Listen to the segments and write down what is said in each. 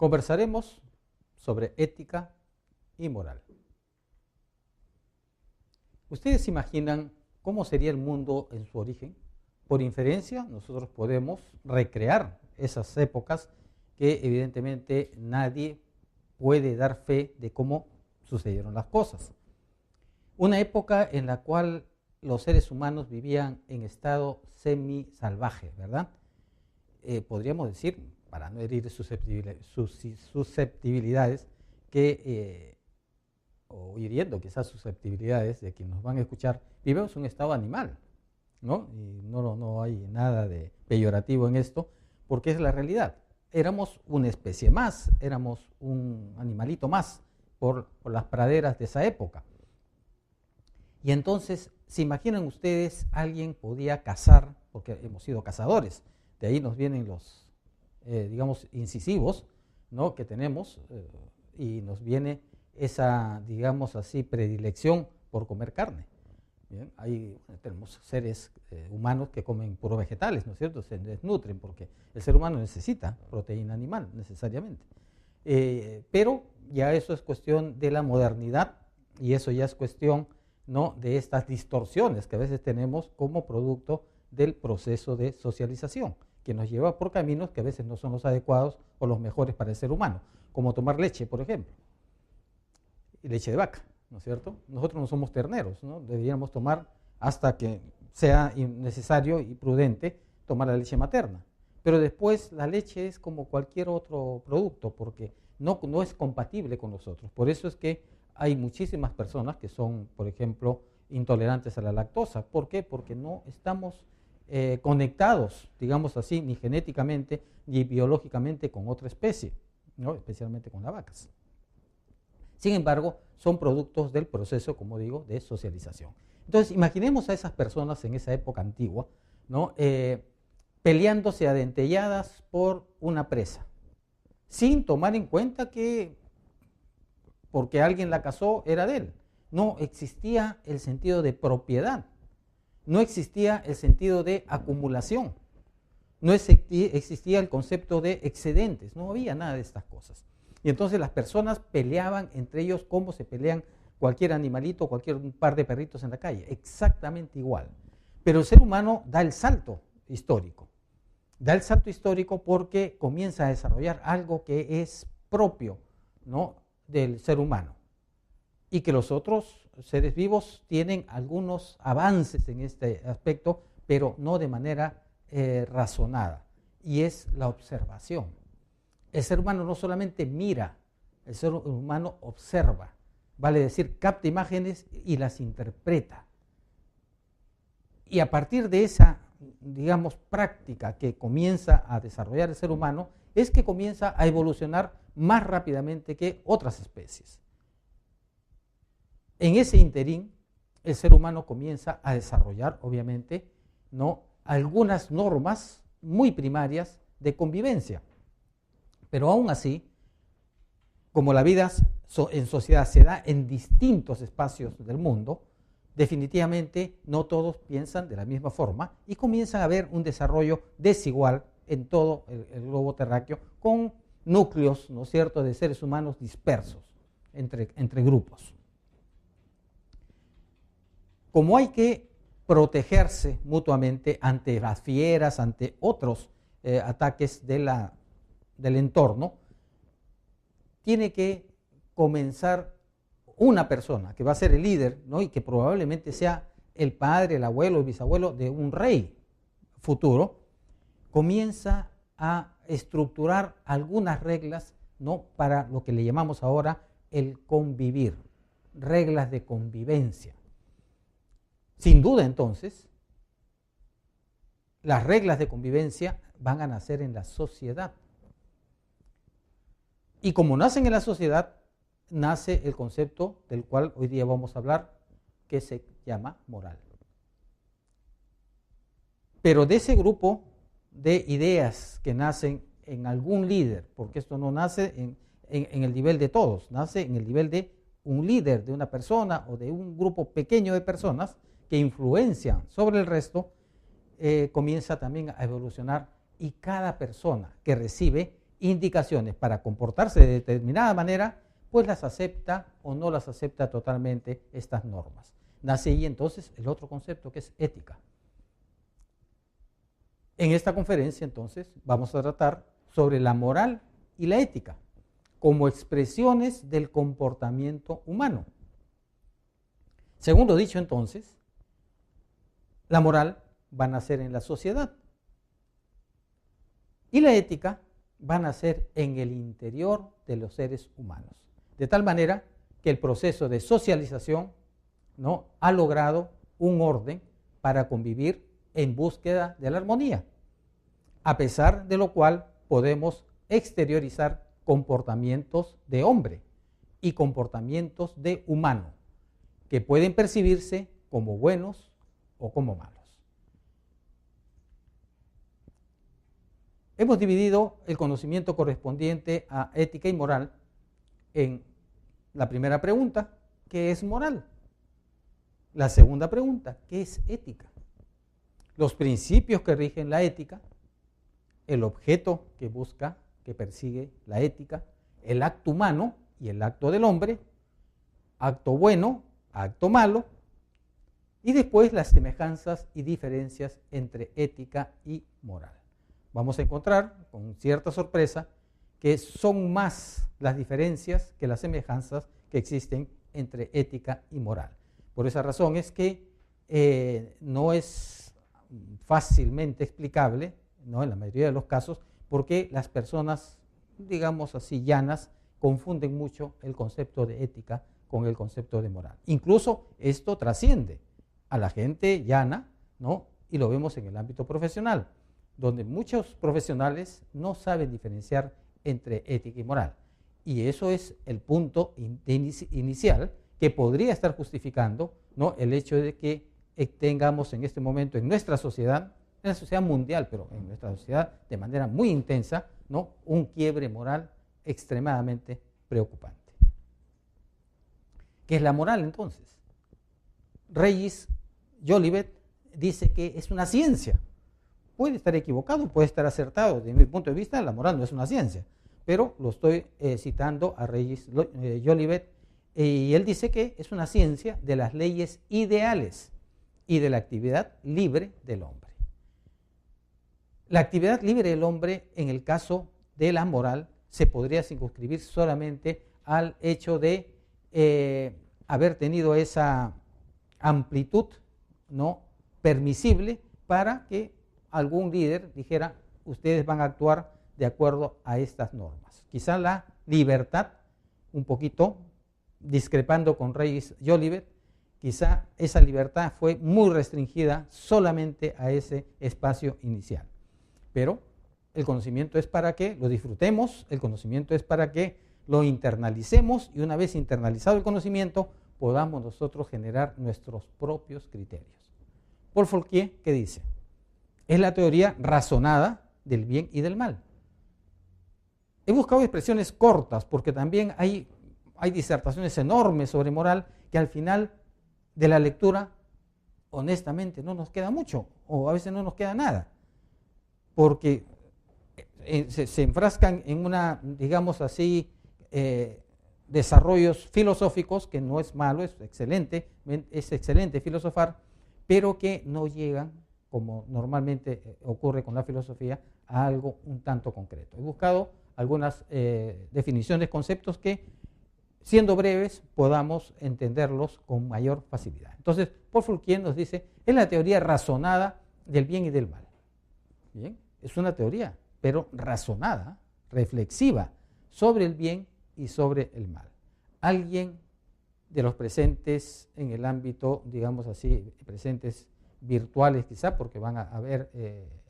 Conversaremos sobre ética y moral. ¿Ustedes se imaginan cómo sería el mundo en su origen? Por inferencia, nosotros podemos recrear esas épocas que evidentemente nadie puede dar fe de cómo sucedieron las cosas. Una época en la cual los seres humanos vivían en estado semi-salvaje, ¿verdad? Podríamos decir, para no herir susceptibilidades, o hiriendo quizás susceptibilidades de quienes nos van a escuchar, vivimos un estado animal, ¿no? Y no hay nada de peyorativo en esto, porque es la realidad. Éramos una especie más, éramos un animalito más por las praderas de esa época. Y entonces, ¿se imaginan ustedes alguien podía cazar? Porque hemos sido cazadores, de ahí nos vienen los, digamos, incisivos, ¿no?, que tenemos, y nos viene esa, digamos así, predilección por comer carne. Bien, tenemos seres humanos que comen puros vegetales, ¿no es cierto? Se desnutren porque el ser humano necesita proteína animal necesariamente. Pero ya eso es cuestión de la modernidad y eso ya es cuestión, ¿no?, de estas distorsiones que a veces tenemos como producto del proceso de socialización, que nos lleva por caminos que a veces no son los adecuados o los mejores para el ser humano, como tomar leche, por ejemplo, y leche de vaca, ¿no es cierto? Nosotros no somos terneros, ¿no? Deberíamos tomar hasta que sea necesario y prudente tomar la leche materna. Pero después la leche es como cualquier otro producto porque no es compatible con nosotros. Por eso es que hay muchísimas personas que son, por ejemplo, intolerantes a la lactosa. ¿Por qué? Porque no estamos conectados, digamos así, ni genéticamente ni biológicamente con otra especie, ¿no?, especialmente con las vacas. Sin embargo, son productos del proceso, como digo, de socialización. Entonces, imaginemos a esas personas en esa época antigua, ¿no?, peleándose a dentelladas por una presa, sin tomar en cuenta que porque alguien la cazó era de él. No existía el sentido de propiedad, no existía el sentido de acumulación, no existía el concepto de excedentes, no había nada de estas cosas. Y entonces las personas peleaban entre ellos como se pelean cualquier animalito, cualquier par de perritos en la calle, exactamente igual. Pero el ser humano da el salto histórico. Da el salto histórico porque comienza a desarrollar algo que es propio, ¿no?, del ser humano. Y que los otros seres vivos tienen algunos avances en este aspecto, pero no de manera razonada. Y es la observación. El ser humano no solamente mira, el ser humano observa, vale decir, capta imágenes y las interpreta. Y a partir de esa, digamos, práctica que comienza a desarrollar el ser humano, es que comienza a evolucionar más rápidamente que otras especies. En ese interín, el ser humano comienza a desarrollar, obviamente, ¿no?, algunas normas muy primarias de convivencia. Pero aún así, como la vida en sociedad se da en distintos espacios del mundo, definitivamente no todos piensan de la misma forma y comienza a haber un desarrollo desigual en todo el globo terráqueo con núcleos, ¿no es cierto?, de seres humanos dispersos entre grupos. Como hay que protegerse mutuamente ante las fieras, ante otros ataques del entorno, tiene que comenzar una persona que va a ser el líder, ¿no?, y que probablemente sea el padre, el abuelo, el bisabuelo de un rey futuro, comienza a estructurar algunas reglas, ¿no?, para lo que le llamamos ahora el convivir, reglas de convivencia. Sin duda, entonces, las reglas de convivencia van a nacer en la sociedad. Y como nacen en la sociedad, nace el concepto del cual hoy día vamos a hablar, que se llama moral. Pero de ese grupo de ideas que nacen en algún líder, porque esto no nace en el nivel de todos, nace en el nivel de un líder, de una persona o de un grupo pequeño de personas que influencian sobre el resto, comienza también a evolucionar y cada persona que recibe indicaciones para comportarse de determinada manera, pues las acepta o no las acepta totalmente estas normas. Nace ahí entonces el otro concepto que es ética. En esta conferencia entonces vamos a tratar sobre la moral y la ética como expresiones del comportamiento humano. Según lo dicho entonces, la moral va a nacer en la sociedad y la ética va a nacer en el interior de los seres humanos. De tal manera que el proceso de socialización, ¿no?, ha logrado un orden para convivir en búsqueda de la armonía, a pesar de lo cual podemos exteriorizar comportamientos de hombre y comportamientos de humano, que pueden percibirse como buenos o como malos. Hemos dividido el conocimiento correspondiente a ética y moral en la primera pregunta, ¿qué es moral? La segunda pregunta, ¿qué es ética? Los principios que rigen la ética, el objeto que busca, que persigue la ética, el acto humano y el acto del hombre, acto bueno, acto malo, y después las semejanzas y diferencias entre ética y moral. Vamos a encontrar, con cierta sorpresa, que son más las diferencias que las semejanzas que existen entre ética y moral. Por esa razón es que no es fácilmente explicable, ¿no?, en la mayoría de los casos, porque las personas, digamos así, llanas, confunden mucho el concepto de ética con el concepto de moral. Incluso esto trasciende a la gente llana, ¿no?, y lo vemos en el ámbito profesional, donde muchos profesionales no saben diferenciar entre ética y moral. Y eso es el punto inicial que podría estar justificando, ¿no?, el hecho de que tengamos en este momento en nuestra sociedad, en la sociedad mundial, pero en nuestra sociedad de manera muy intensa, ¿no?, un quiebre moral extremadamente preocupante. ¿Qué es la moral entonces? Reyes Jolivet dice que es una ciencia. Puede estar equivocado, puede estar acertado. Desde mi punto de vista, la moral no es una ciencia, pero lo estoy citando a Reyes Jolivet, y él dice que es una ciencia de las leyes ideales y de la actividad libre del hombre. La actividad libre del hombre, en el caso de la moral, se podría circunscribir solamente al hecho de haber tenido esa amplitud, ¿no?, permisible para que algún líder dijera, ustedes van a actuar de acuerdo a estas normas. Quizá la libertad, un poquito discrepando con Reyes Jolivet, quizá esa libertad fue muy restringida solamente a ese espacio inicial. Pero el conocimiento es para que lo disfrutemos, el conocimiento es para que lo internalicemos, y una vez internalizado el conocimiento, podamos nosotros generar nuestros propios criterios. Paul Fouquier, ¿qué dice? Es la teoría razonada del bien y del mal. He buscado expresiones cortas porque también hay disertaciones enormes sobre moral que al final de la lectura, honestamente, no nos queda mucho, o a veces no nos queda nada, porque se enfrascan en una, digamos así, desarrollos filosóficos, que no es malo, es excelente filosofar, pero que no llegan, como normalmente ocurre con la filosofía, a algo un tanto concreto. He buscado algunas definiciones, conceptos que, siendo breves, podamos entenderlos con mayor facilidad. Entonces, Paul Fouquier nos dice, es la teoría razonada del bien y del mal. Bien, es una teoría, pero razonada, reflexiva, sobre el bien y sobre el mal. Alguien de los presentes en el ámbito, digamos así, presentes virtuales quizá, porque van a ver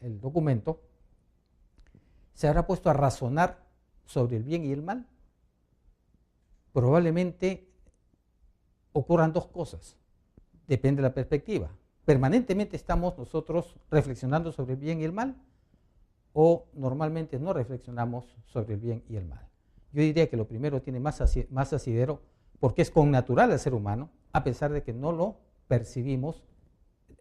el documento, se habrá puesto a razonar sobre el bien y el mal. Probablemente ocurran dos cosas, depende de la perspectiva. ¿Permanentemente estamos nosotros reflexionando sobre el bien y el mal? ¿O normalmente no reflexionamos sobre el bien y el mal? Yo diría que lo primero tiene más asidero, porque es connatural al ser humano, a pesar de que no lo percibimos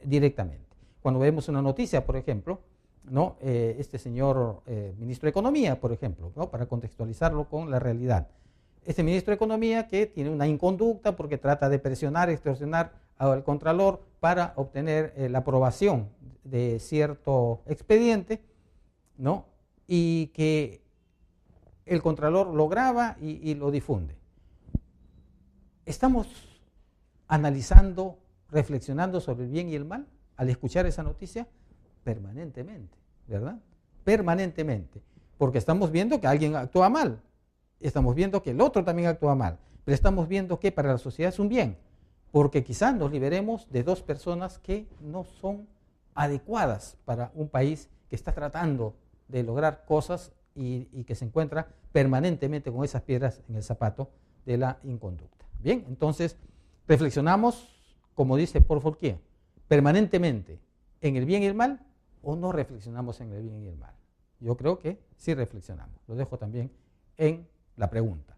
directamente. Cuando vemos una noticia, por ejemplo, ¿no? Este señor ministro de Economía, por ejemplo, ¿no? Para contextualizarlo con la realidad. Este ministro de Economía que tiene una inconducta porque trata de presionar, extorsionar al Contralor para obtener la aprobación de cierto expediente, ¿no? Y que el Contralor lo graba y lo difunde. Estamos analizando, reflexionando sobre el bien y el mal al escuchar esa noticia permanentemente, ¿verdad? Permanentemente, porque estamos viendo que alguien actúa mal, estamos viendo que el otro también actúa mal, pero estamos viendo que para la sociedad es un bien, porque quizás nos liberemos de dos personas que no son adecuadas para un país que está tratando de lograr cosas y que se encuentra permanentemente con esas piedras en el zapato de la inconducta. Bien, entonces reflexionamos, como dice Paul Fourquier, permanentemente en el bien y el mal, o no reflexionamos en el bien y el mal. Yo creo que sí reflexionamos. Lo dejo también en la pregunta.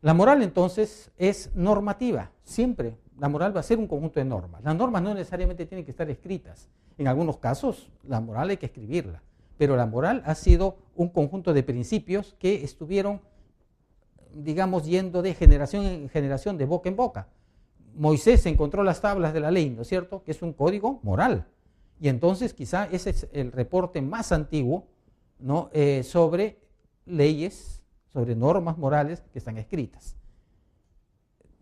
La moral entonces es normativa, siempre. La moral va a ser un conjunto de normas. Las normas no necesariamente tienen que estar escritas. En algunos casos la moral hay que escribirla, pero la moral ha sido un conjunto de principios que estuvieron, digamos, yendo de generación en generación, de boca en boca. Moisés encontró las tablas de la ley, ¿no es cierto?, que es un código moral. Y entonces quizá ese es el reporte más antiguo, ¿no?, sobre leyes, sobre normas morales que están escritas.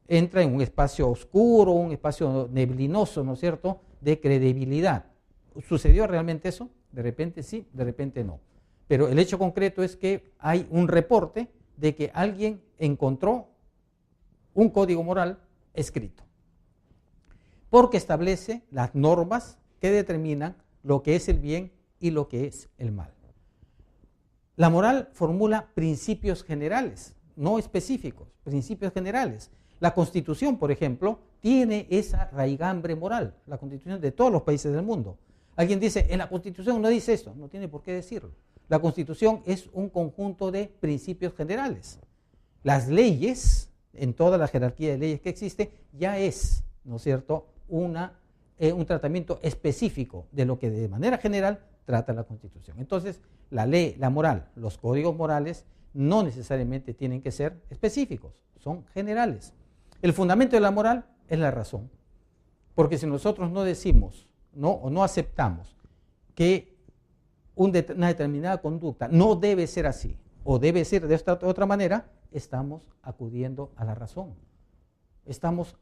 Entra en un espacio oscuro, un espacio neblinoso, ¿no es cierto?, de credibilidad. ¿Sucedió realmente eso? De repente sí, de repente no. Pero el hecho concreto es que hay un reporte de que alguien encontró un código moral escrito, porque establece las normas que determinan lo que es el bien y lo que es el mal. La moral formula principios generales, no específicos, principios generales. La Constitución, por ejemplo, tiene esa raigambre moral, la Constitución de todos los países del mundo. Alguien dice, en la Constitución no dice eso, no tiene por qué decirlo. La Constitución es un conjunto de principios generales. Las leyes, en toda la jerarquía de leyes que existe, ya es, ¿no es cierto?, un tratamiento específico de lo que de manera general trata la Constitución. Entonces, la ley, la moral, los códigos morales no necesariamente tienen que ser específicos, son generales. El fundamento de la moral es la razón, porque si nosotros no decimos, ¿no?, o no aceptamos que una determinada conducta no debe ser así, o debe ser de esta otra manera, estamos acudiendo a la razón. Estamos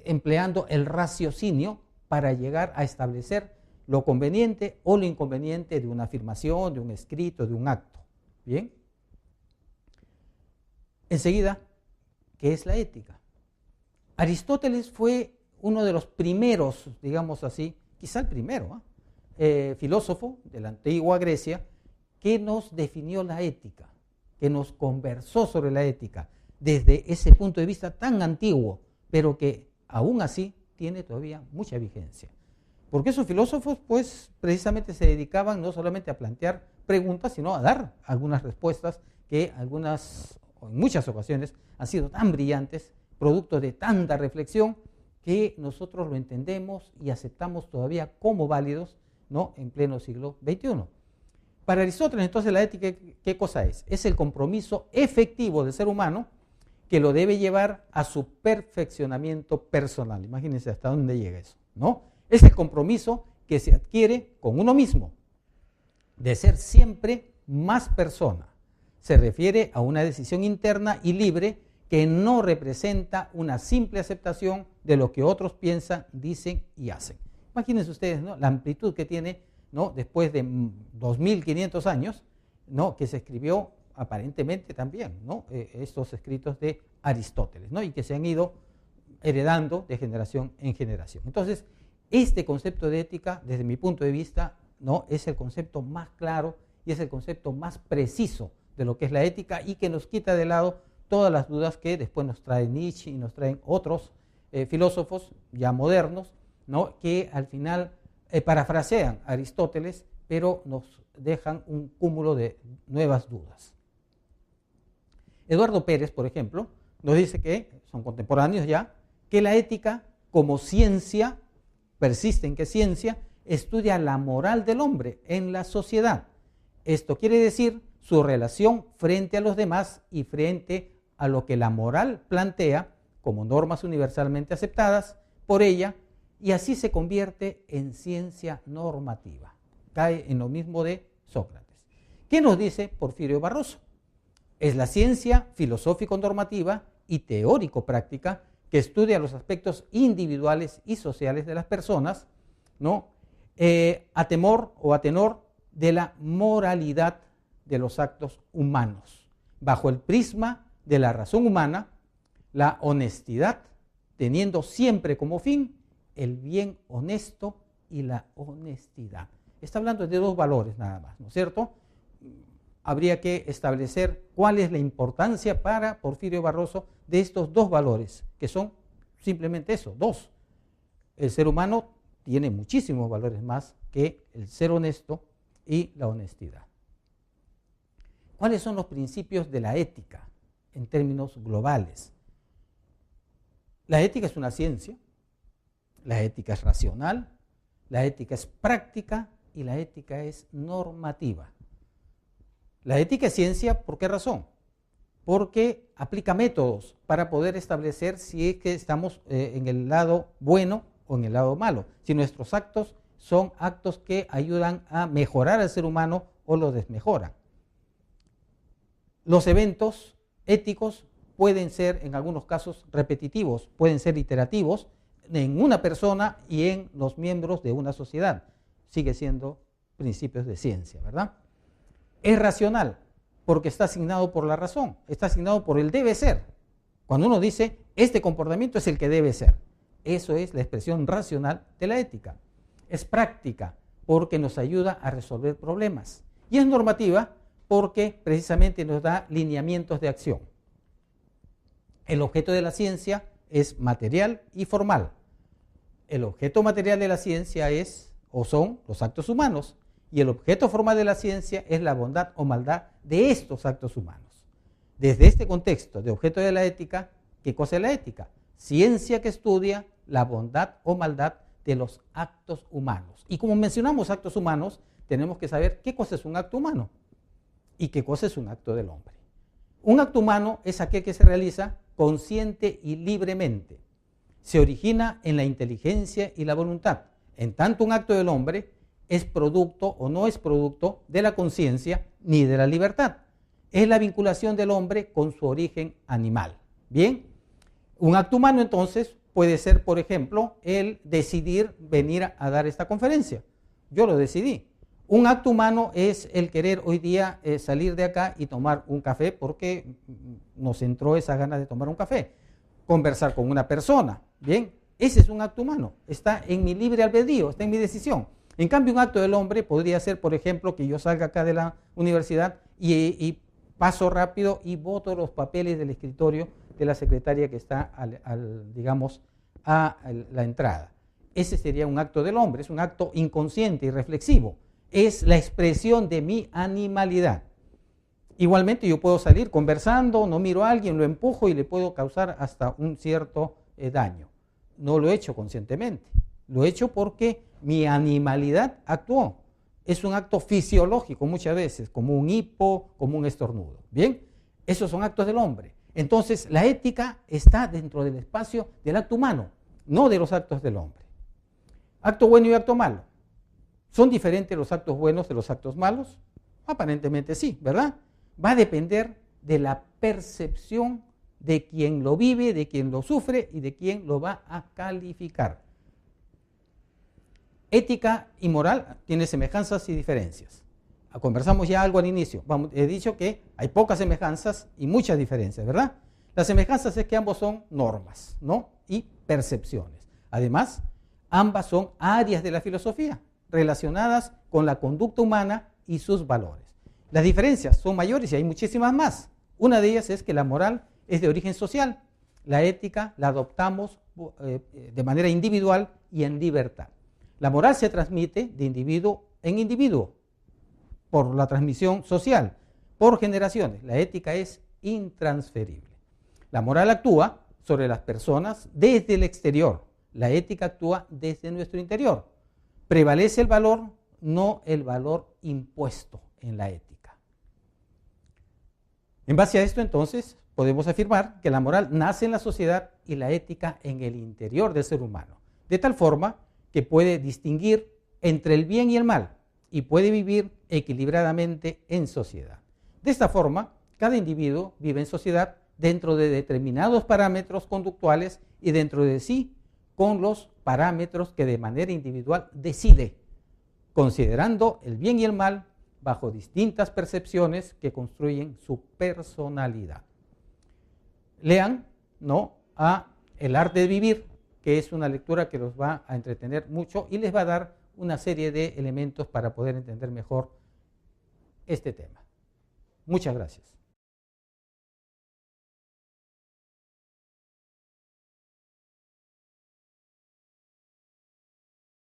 empleando el raciocinio para llegar a establecer lo conveniente o lo inconveniente de una afirmación, de un escrito, de un acto. ¿Bien? Enseguida, ¿qué es la ética? Aristóteles fue uno de los primeros, digamos así, quizá el primero, filósofo de la antigua Grecia, que nos definió la ética, que nos conversó sobre la ética desde ese punto de vista tan antiguo, pero que aún así tiene todavía mucha vigencia. Porque esos filósofos, pues, precisamente se dedicaban no solamente a plantear preguntas, sino a dar algunas respuestas que en muchas ocasiones, han sido tan brillantes, producto de tanta reflexión, que nosotros lo entendemos y aceptamos todavía como válidos, ¿no?, en pleno siglo XXI. Para Aristóteles, entonces, la ética, ¿qué cosa es? Es el compromiso efectivo del ser humano que lo debe llevar a su perfeccionamiento personal. Imagínense hasta dónde llega eso, ¿no? Es el compromiso que se adquiere con uno mismo, de ser siempre más persona. Se refiere a una decisión interna y libre que no representa una simple aceptación de lo que otros piensan, dicen y hacen. Imagínense ustedes, ¿no?, la amplitud que tiene, ¿no?, después de 2500 años, ¿no?, que se escribió aparentemente también, ¿no?, estos escritos de Aristóteles, ¿no?, y que se han ido heredando de generación en generación. Entonces, este concepto de ética, desde mi punto de vista, ¿no?, es el concepto más claro y es el concepto más preciso de lo que es la ética y que nos quita de lado todas las dudas que después nos trae Nietzsche y nos traen otros filósofos ya modernos, ¿no?, que al final parafrasean a Aristóteles, pero nos dejan un cúmulo de nuevas dudas. Eduardo Pérez, por ejemplo, nos dice que, son contemporáneos ya, que la ética como ciencia, persiste en que ciencia, estudia la moral del hombre en la sociedad. Esto quiere decir su relación frente a los demás y frente a lo que la moral plantea como normas universalmente aceptadas por ella, y así se convierte en ciencia normativa. Cae en lo mismo de Sócrates. ¿Qué nos dice Porfirio Barroso? Es la ciencia filosófico-normativa y teórico-práctica que estudia los aspectos individuales y sociales de las personas, ¿no? A temor o a tenor de la moralidad de los actos humanos, bajo el prisma de la razón humana, la honestidad, teniendo siempre como fin el bien honesto y la honestidad. Está hablando de dos valores nada más, ¿no es cierto? Habría que establecer cuál es la importancia para Porfirio Barroso de estos dos valores, que son simplemente eso, dos. El ser humano tiene muchísimos valores más que el ser honesto y la honestidad. ¿Cuáles son los principios de la ética en términos globales? La ética es una ciencia, la ética es racional, la ética es práctica y la ética es normativa. La ética es ciencia, ¿por qué razón? Porque aplica métodos para poder establecer si es que estamos en el lado bueno o en el lado malo, si nuestros actos son actos que ayudan a mejorar al ser humano o lo desmejoran. Los eventos éticos pueden ser en algunos casos repetitivos, pueden ser iterativos en una persona y en los miembros de una sociedad. Sigue siendo principios de ciencia, ¿verdad? Es racional porque está asignado por la razón, está asignado por el debe ser. Cuando uno dice, este comportamiento es el que debe ser, eso es la expresión racional de la ética. Es práctica porque nos ayuda a resolver problemas. Y es normativa porque precisamente nos da lineamientos de acción. El objeto de la ciencia es material y formal. El objeto material de la ciencia es o son los actos humanos, y el objeto formal de la ciencia es la bondad o maldad de estos actos humanos. Desde este contexto de objeto de la ética, ¿qué cosa es la ética? Ciencia que estudia la bondad o maldad de los actos humanos. Y como mencionamos actos humanos, tenemos que saber qué cosa es un acto humano y qué cosa es un acto del hombre. Un acto humano es aquel que se realiza consciente y libremente. Se origina en la inteligencia y la voluntad. En tanto, un acto del hombre es producto o no es producto de la conciencia ni de la libertad. Es la vinculación del hombre con su origen animal. Bien, un acto humano entonces puede ser, por ejemplo, el decidir venir a dar esta conferencia. Yo lo decidí. Un acto humano es el querer hoy día salir de acá y tomar un café porque nos entró esa gana de tomar un café. Conversar con una persona. Bien, ese es un acto humano. Está en mi libre albedrío, está en mi decisión. En cambio, un acto del hombre podría ser, por ejemplo, que yo salga acá de la universidad y paso rápido y boto los papeles del escritorio de la secretaria que está, digamos, a la entrada. Ese sería un acto del hombre, es un acto inconsciente y reflexivo. Es la expresión de mi animalidad. Igualmente yo puedo salir conversando, no miro a alguien, lo empujo y le puedo causar hasta un cierto daño. No lo he hecho conscientemente, lo he hecho porque mi animalidad actuó. Es un acto fisiológico muchas veces, como un hipo, como un estornudo. Bien, esos son actos del hombre. Entonces la ética está dentro del espacio del acto humano, no de los actos del hombre. Acto bueno y acto malo. ¿Son diferentes los actos buenos de los actos malos? Aparentemente sí, ¿verdad? Va a depender de la percepción de quien lo vive, de quien lo sufre y de quien lo va a calificar. Ética y moral tienen semejanzas y diferencias. Conversamos ya algo al inicio. He dicho que hay pocas semejanzas y muchas diferencias, ¿verdad? Las semejanzas es que ambos son normas, ¿no? Y percepciones. Además, ambas son áreas de la filosofía relacionadas con la conducta humana y sus valores. Las diferencias son mayores y hay muchísimas más. Una de ellas es que la moral es de origen social. La ética la adoptamos de manera individual y en libertad. La moral se transmite de individuo en individuo por la transmisión social, por generaciones. La ética es intransferible. La moral actúa sobre las personas desde el exterior. La ética actúa desde nuestro interior. prevalece el valor, no el valor impuesto en la ética. En base a esto, entonces, podemos afirmar que la moral nace en la sociedad y la ética en el interior del ser humano, de tal forma que puede distinguir entre el bien y el mal y puede vivir equilibradamente en sociedad. De esta forma, cada individuo vive en sociedad dentro de determinados parámetros conductuales y dentro de sí con los parámetros que de manera individual decide, considerando el bien y el mal bajo distintas percepciones que construyen su personalidad. Lean, ¿no?, a El arte de vivir, que es una lectura que los va a entretener mucho y les va a dar una serie de elementos para poder entender mejor este tema. Muchas gracias.